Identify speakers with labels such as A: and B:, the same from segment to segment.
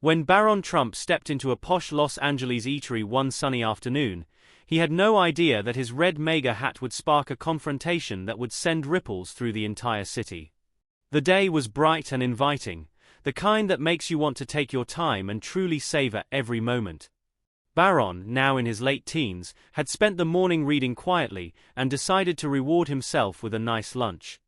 A: When Barron Trump stepped into a posh Los Angeles eatery one sunny afternoon, he had no idea that his red MAGA hat would spark a confrontation that would send ripples through the entire city. The day was bright and inviting, the kind that makes you want to take your time and truly savor every moment. Barron, now in his late teens, had spent the morning reading quietly and decided to reward himself with a nice lunch.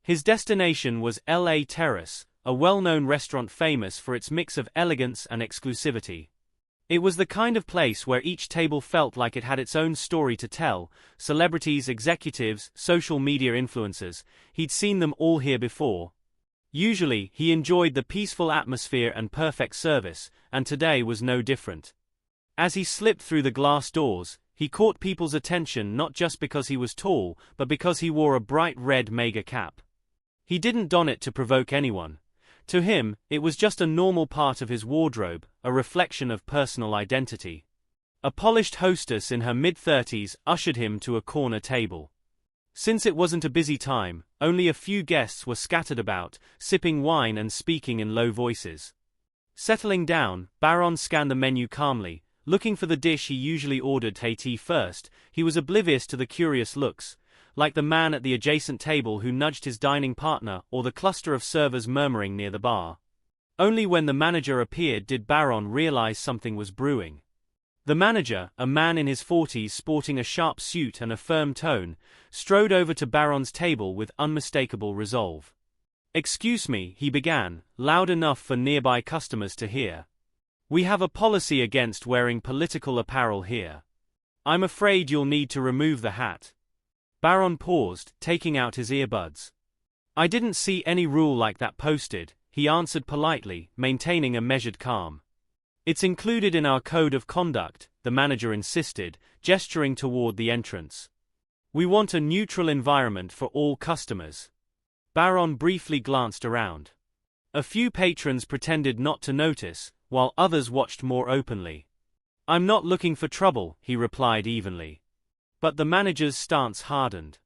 A: His destination was L.A. Terrace, a well-known restaurant famous for its mix of elegance and exclusivity. It was the kind of place where each table felt like it had its own story to tell: celebrities, executives, social media influencers. He'd seen them all here before. Usually, he enjoyed the peaceful atmosphere and perfect service, and today was no different. As he slipped through the glass doors, he caught people's attention not just because he was tall, but because he wore a bright red MAGA cap. He didn't don it to provoke anyone. To him, it was just a normal part of his wardrobe, a reflection of personal identity. A polished hostess in her mid-30s ushered him to a corner table. Since it wasn't a busy time, only a few guests were scattered about, sipping wine and speaking in low voices. Settling down, Barron scanned the menu calmly, looking for the dish he usually ordered. Haiti first. He was oblivious to the curious looks, like the man at the adjacent table who nudged his dining partner or the cluster of servers murmuring near the bar. Only when the manager appeared did Barron realize something was brewing. The manager, a man in his 40s sporting a sharp suit and a firm tone, strode over to Barron's table with unmistakable resolve. "Excuse me," he began, loud enough for nearby customers to hear. "We have a policy against wearing political apparel here. I'm afraid you'll need to remove the hat." Barron paused, taking out his earbuds. "I didn't see any rule like that posted," he answered politely, maintaining a measured calm. "It's included in our code of conduct," the manager insisted, gesturing toward the entrance. "We want a neutral environment for all customers." Barron briefly glanced around. A few patrons pretended not to notice, while others watched more openly. "I'm not looking for trouble," he replied evenly. But the manager's stance hardened.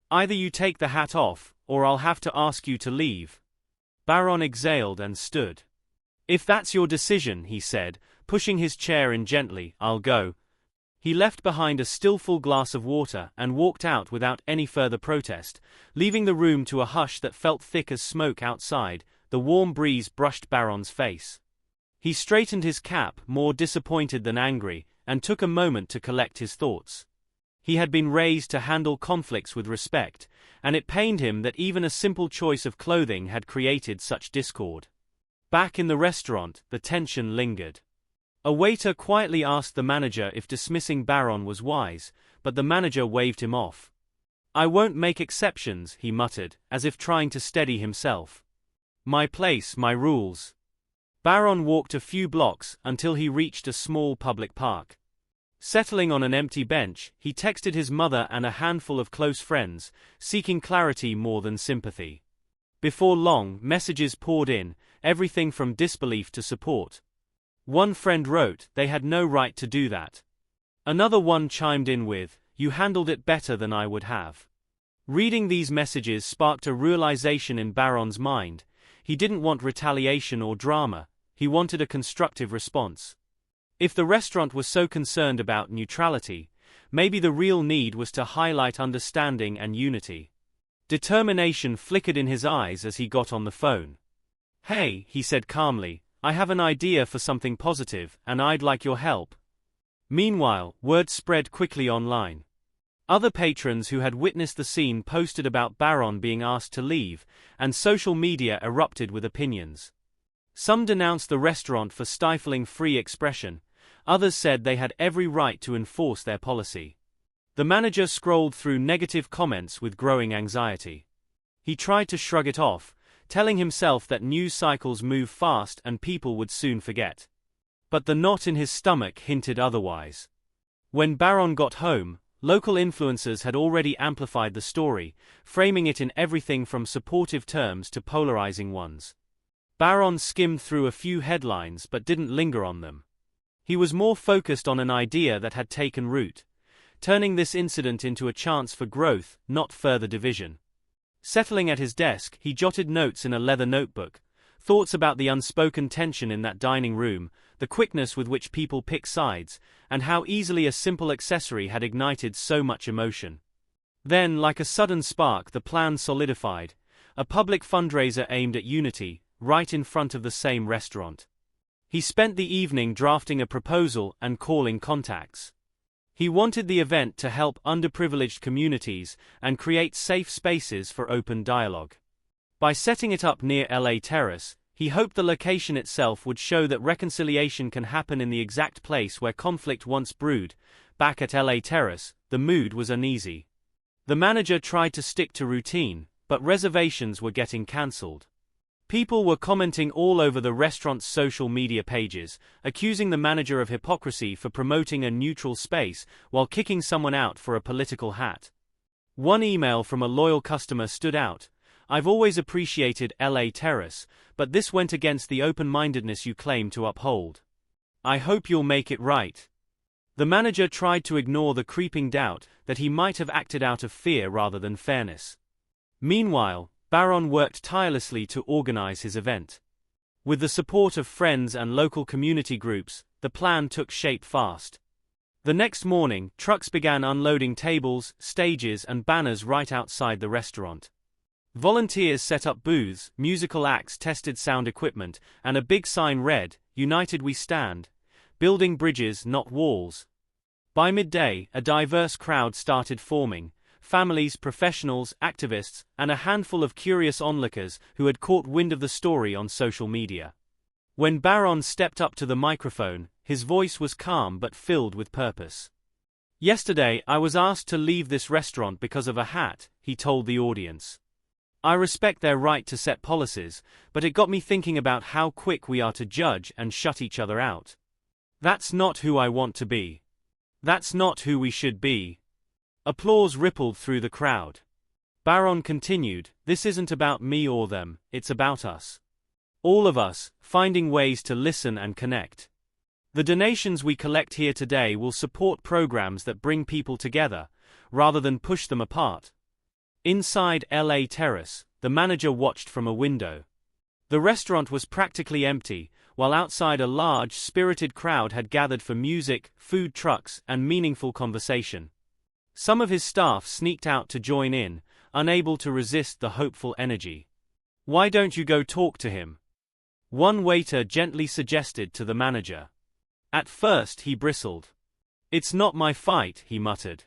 A: "Either you take the hat off, or I'll have to ask you to leave." Barron exhaled and stood. "If that's your decision," he said, pushing his chair in gently, "I'll go." He left behind a still-full glass of water and walked out without any further protest, leaving the room to a hush that felt thick as smoke outside. The warm breeze brushed Barron's face. He straightened his cap, more disappointed than angry, and took a moment to collect his thoughts. He had been raised to handle conflicts with respect, and it pained him that even a simple choice of clothing had created such discord. Back in the restaurant, the tension lingered. A waiter quietly asked the manager if dismissing Barron was wise, but the manager waved him off. "I won't make exceptions," he muttered, as if trying to steady himself. "My place, my rules." Barron walked a few blocks until he reached a small public park. Settling on an empty bench, he texted his mother and a handful of close friends, seeking clarity more than sympathy. Before long, messages poured in, everything from disbelief to support. One friend wrote, "They had no right to do that." Another one chimed in with, "You handled it better than I would have." Reading these messages sparked a realization in Barron's mind. He didn't want retaliation or drama, he wanted a constructive response. If the restaurant was so concerned about neutrality, maybe the real need was to highlight understanding and unity. Determination flickered in his eyes as he got on the phone. "Hey," he said calmly, "I have an idea for something positive, and I'd like your help." Meanwhile, word spread quickly online. Other patrons who had witnessed the scene posted about Barron being asked to leave, and social media erupted with opinions. Some denounced the restaurant for stifling free expression. Others said they had every right to enforce their policy. The manager scrolled through negative comments with growing anxiety. He tried to shrug it off, telling himself that news cycles move fast and people would soon forget. But the knot in his stomach hinted otherwise. When Barron got home, local influencers had already amplified the story, framing it in everything from supportive terms to polarizing ones. Barron skimmed through a few headlines but didn't linger on them. He was more focused on an idea that had taken root, turning this incident into a chance for growth, not further division. Settling at his desk, he jotted notes in a leather notebook, Thoughts about the unspoken tension in that dining room, the quickness with which people pick sides, and how easily a simple accessory had ignited so much emotion. Then, like a sudden spark, the plan solidified, a public fundraiser aimed at unity, right in front of the same restaurant. He spent the evening drafting a proposal and calling contacts. He wanted the event to help underprivileged communities and create safe spaces for open dialogue. By setting it up near LA Terrace, he hoped the location itself would show that reconciliation can happen in the exact place where conflict once brewed. Back at LA Terrace, the mood was uneasy. The manager tried to stick to routine, but reservations were getting cancelled. People were commenting all over the restaurant's social media pages, accusing the manager of hypocrisy for promoting a neutral space while kicking someone out for a political hat. One email from a loyal customer stood out. "I've always appreciated LA Terrace, but this went against the open-mindedness you claim to uphold. I hope you'll make it right." The manager tried to ignore the creeping doubt that he might have acted out of fear rather than fairness. Meanwhile, Barron worked tirelessly to organize his event. With the support of friends and local community groups, the plan took shape fast. The next morning, trucks began unloading tables, stages, and banners right outside the restaurant. Volunteers set up booths, musical acts tested sound equipment, and a big sign read, "United we stand. Building bridges, not walls." By midday, a diverse crowd started forming. Families, professionals, activists, and a handful of curious onlookers who had caught wind of the story on social media. When Barron stepped up to the microphone, his voice was calm but filled with purpose. "Yesterday, I was asked to leave this restaurant because of a hat," he told the audience. "I respect their right to set policies, but it got me thinking about how quick we are to judge and shut each other out. That's not who I want to be. That's not who we should be." Applause rippled through the crowd. Barron continued, "This isn't about me or them, it's about us. All of us, finding ways to listen and connect. The donations we collect here today will support programs that bring people together, rather than push them apart." Inside LA Terrace, the manager watched from a window. The restaurant was practically empty, while outside a large, spirited crowd had gathered for music, food trucks, and meaningful conversation. Some of his staff sneaked out to join in, unable to resist the hopeful energy. "Why don't you go talk to him?" one waiter gently suggested to the manager. At first he bristled. "It's not my fight," he muttered.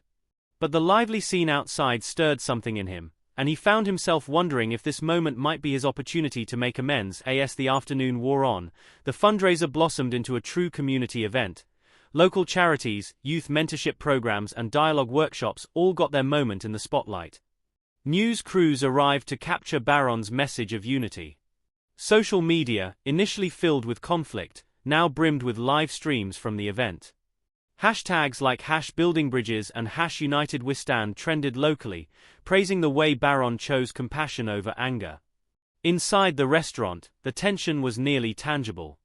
A: But the lively scene outside stirred something in him, and he found himself wondering if this moment might be his opportunity to make amends. As the afternoon wore on, the fundraiser blossomed into a true community event. Local charities, youth mentorship programs, and dialogue workshops all got their moment in the spotlight. News crews arrived to capture Barron's message of unity. Social media, initially filled with conflict, now brimmed with live streams from the event. Hashtags like #BuildingBridges and #UnitedWeStand trended locally, praising the way Barron chose compassion over anger. Inside the restaurant, the tension was nearly tangible.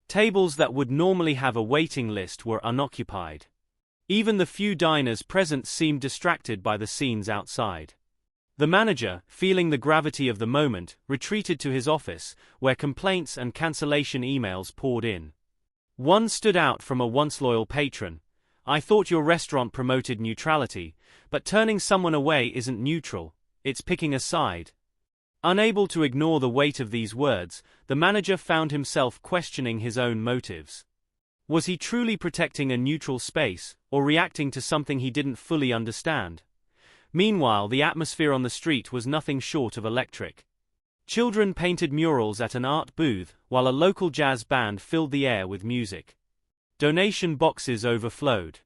A: Tables that would normally have a waiting list were unoccupied. Even the few diners present seemed distracted by the scenes outside. The manager, feeling the gravity of the moment, retreated to his office, where complaints and cancellation emails poured in. One stood out from a once loyal patron. "I thought your restaurant promoted neutrality, but turning someone away isn't neutral, it's picking a side." Unable to ignore the weight of these words, the manager found himself questioning his own motives. Was he truly protecting a neutral space, or reacting to something he didn't fully understand? Meanwhile, the atmosphere on the street was nothing short of electric. Children painted murals at an art booth, while a local jazz band filled the air with music. Donation boxes overflowed.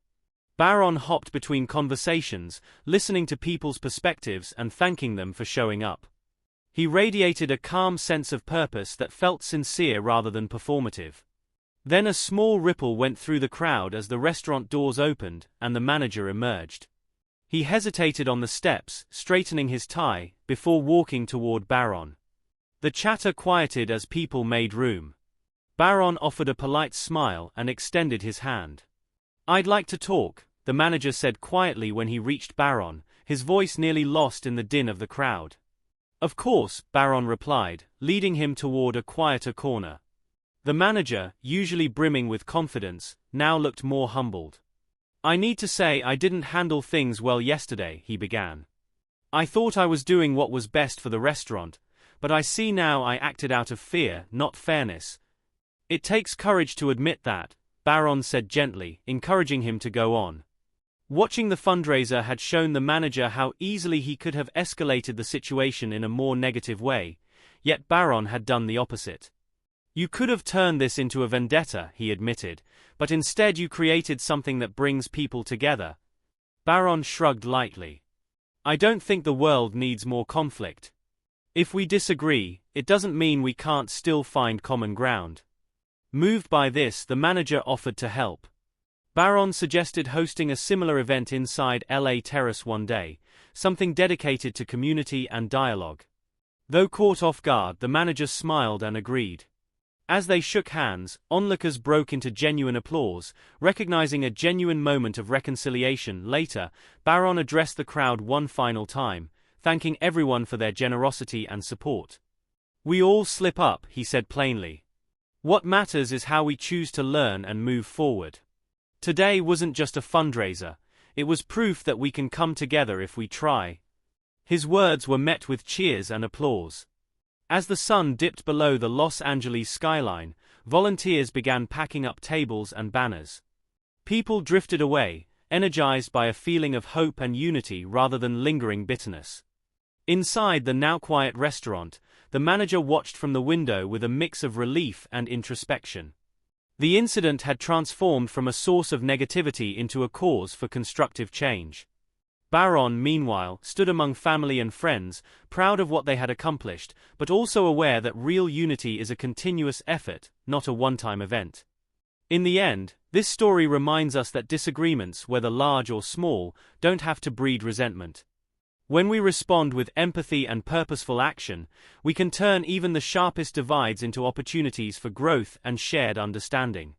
A: Barron hopped between conversations, listening to people's perspectives and thanking them for showing up. He radiated a calm sense of purpose that felt sincere rather than performative. Then a small ripple went through the crowd as the restaurant doors opened and the manager emerged. He hesitated on the steps, straightening his tie, before walking toward Barron. The chatter quieted as people made room. Barron offered a polite smile and extended his hand. "I'd like to talk," the manager said quietly when he reached Barron, his voice nearly lost in the din of the crowd. Of course, Barron replied, leading him toward a quieter corner. The manager, usually brimming with confidence, now looked more humbled. I need to say I didn't handle things well yesterday, he began. I thought I was doing what was best for the restaurant, but I see now I acted out of fear, not fairness. It takes courage to admit that, Barron said gently, encouraging him to go on. Watching the fundraiser had shown the manager how easily he could have escalated the situation in a more negative way, yet Barron had done the opposite. You could have turned this into a vendetta, he admitted, but instead you created something that brings people together. Barron shrugged lightly. I don't think the world needs more conflict. If we disagree, it doesn't mean we can't still find common ground. Moved by this, the manager offered to help. Barron suggested hosting a similar event inside LA Terrace one day, something dedicated to community and dialogue. Though caught off guard, the manager smiled and agreed. As they shook hands, onlookers broke into genuine applause, recognizing a genuine moment of reconciliation. Later, Barron addressed the crowd one final time, thanking everyone for their generosity and support. We all slip up, he said plainly. What matters is how we choose to learn and move forward. Today wasn't just a fundraiser, it was proof that we can come together if we try. His words were met with cheers and applause. As the sun dipped below the Los Angeles skyline, volunteers began packing up tables and banners. People drifted away, energized by a feeling of hope and unity rather than lingering bitterness. Inside the now quiet restaurant, the manager watched from the window with a mix of relief and introspection. The incident had transformed from a source of negativity into a cause for constructive change. Barron, meanwhile, stood among family and friends, proud of what they had accomplished, but also aware that real unity is a continuous effort, not a one-time event. In the end, this story reminds us that disagreements, whether large or small, don't have to breed resentment. When we respond with empathy and purposeful action, we can turn even the sharpest divides into opportunities for growth and shared understanding.